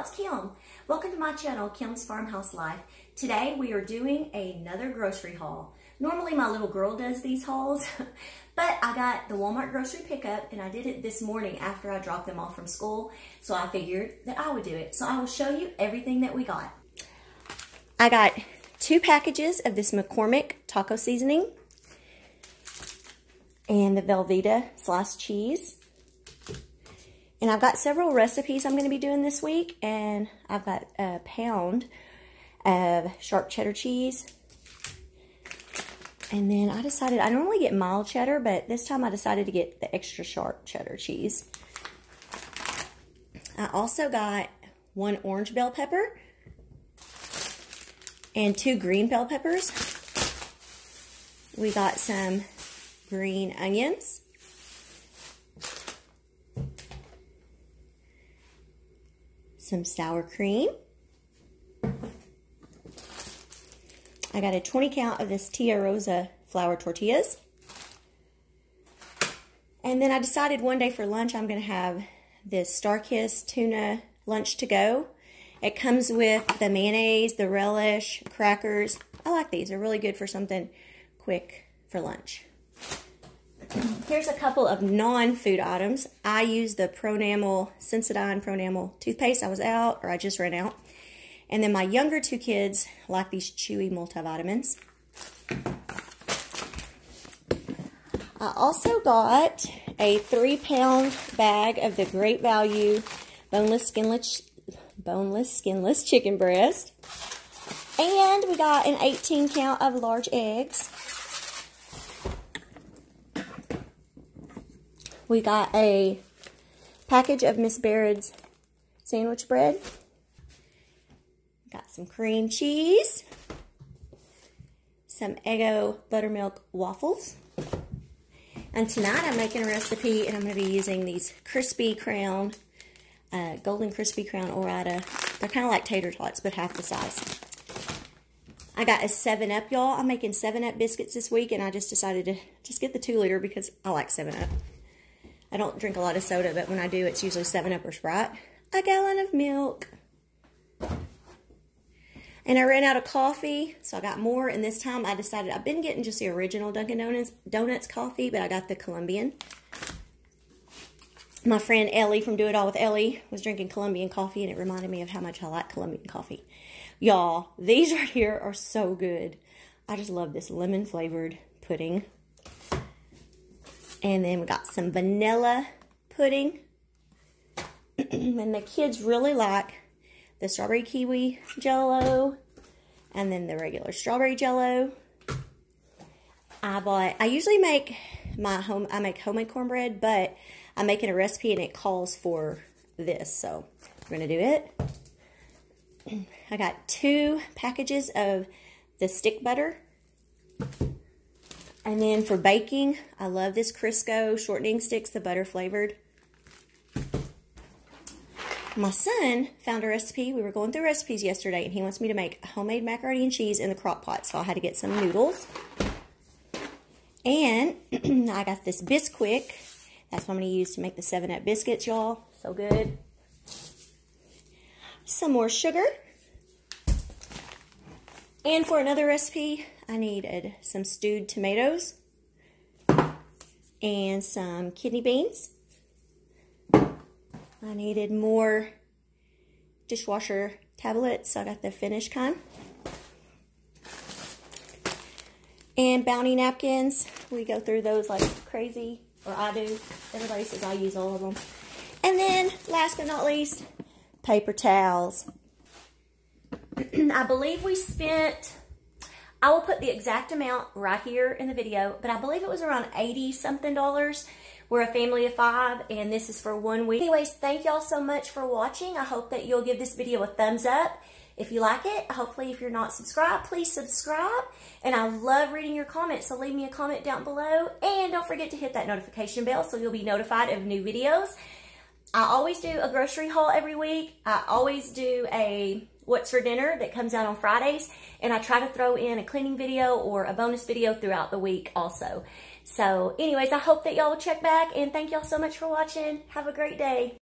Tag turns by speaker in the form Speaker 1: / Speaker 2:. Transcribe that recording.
Speaker 1: it's Kim. Welcome to my channel, Kim's Farmhouse Life. Today we are doing another grocery haul. Normally my little girl does these hauls, but I got the Walmart grocery pickup and I did it this morning after I dropped them off from school, so I figured that I would do it. So I will show you everything that we got. I got 2 packages of this McCormick taco seasoning and the Velveeta sliced cheese. And I've got several recipes I'm going to be doing this week, and I've got a pound of sharp cheddar cheese. And then I decided, I normally get mild cheddar, but this time I decided to get the extra sharp cheddar cheese. I also got 1 orange bell pepper and 2 green bell peppers. We got some green onions. Some sour cream. I got a 20 count of this Tia Rosa flour tortillas. And then I decided one day for lunch I'm going to have this Starkist tuna lunch to go. It comes with the mayonnaise, the relish, crackers. I like these. They're really good for something quick for lunch. Here's a couple of non-food items. I use the Pronamel, Sensodyne Pronamel toothpaste. I was out, or I just ran out. And then my younger 2 kids like these chewy multivitamins. I also got a 3-pound bag of the Great Value boneless, skinless chicken breast. And we got an 18 count of large eggs. We got a package of Miss Baird's sandwich bread. Got some cream cheese. Some Eggo buttermilk waffles. And tonight I'm making a recipe and I'm going to be using these crispy crown, golden crispy crown Ore-Ida. They're kind of like tater tots, but half the size. I got a 7-Up, y'all. I'm making 7-Up biscuits this week, and I just decided to just get the 2-liter because I like 7-Up. I don't drink a lot of soda, but when I do, it's usually 7-Up or Sprite. A gallon of milk. And I ran out of coffee, so I got more, and this time I decided, I've been getting just the original Dunkin' Donuts coffee, but I got the Colombian. My friend Ellie from Do It All with Ellie was drinking Colombian coffee, and it reminded me of how much I like Colombian coffee. Y'all, these right here are so good. I just love this lemon-flavored pudding. And then we got some vanilla pudding. And the kids really like the strawberry kiwi jello. And then the regular strawberry jello. I usually make I make homemade cornbread, but I'm making a recipe and it calls for this. So we're going to do it. I got 2 packages of the stick butter. And then for baking, I love this Crisco shortening sticks, the butter flavored. My son found a recipe. We were going through recipes yesterday, and he wants me to make homemade macaroni and cheese in the crock pot. So I had to get some noodles. And I got this Bisquick. That's what I'm going to use to make the 7-Up biscuits, y'all. So good. Some more sugar. And for another recipe, I needed some stewed tomatoes and some kidney beans. I needed more dishwasher tablets, so I got the Finish kind. And Bounty napkins. We go through those like crazy, or I do. Everybody says I use all of them. And then, last but not least, paper towels. I believe we spent, I will put the exact amount right here in the video, but I believe it was around $80-something. We're a family of 5, and this is for 1 week. Anyways, thank y'all so much for watching. I hope that you'll give this video a thumbs up if you like it. Hopefully, if you're not subscribed, please subscribe. And I love reading your comments, so leave me a comment down below. And don't forget to hit that notification bell so you'll be notified of new videos. I always do a grocery haul every week. I always do a What's for Dinner that comes out on Fridays, and I try to throw in a cleaning video or a bonus video throughout the week also. So anyways, I hope that y'all will check back, and thank y'all so much for watching. Have a great day.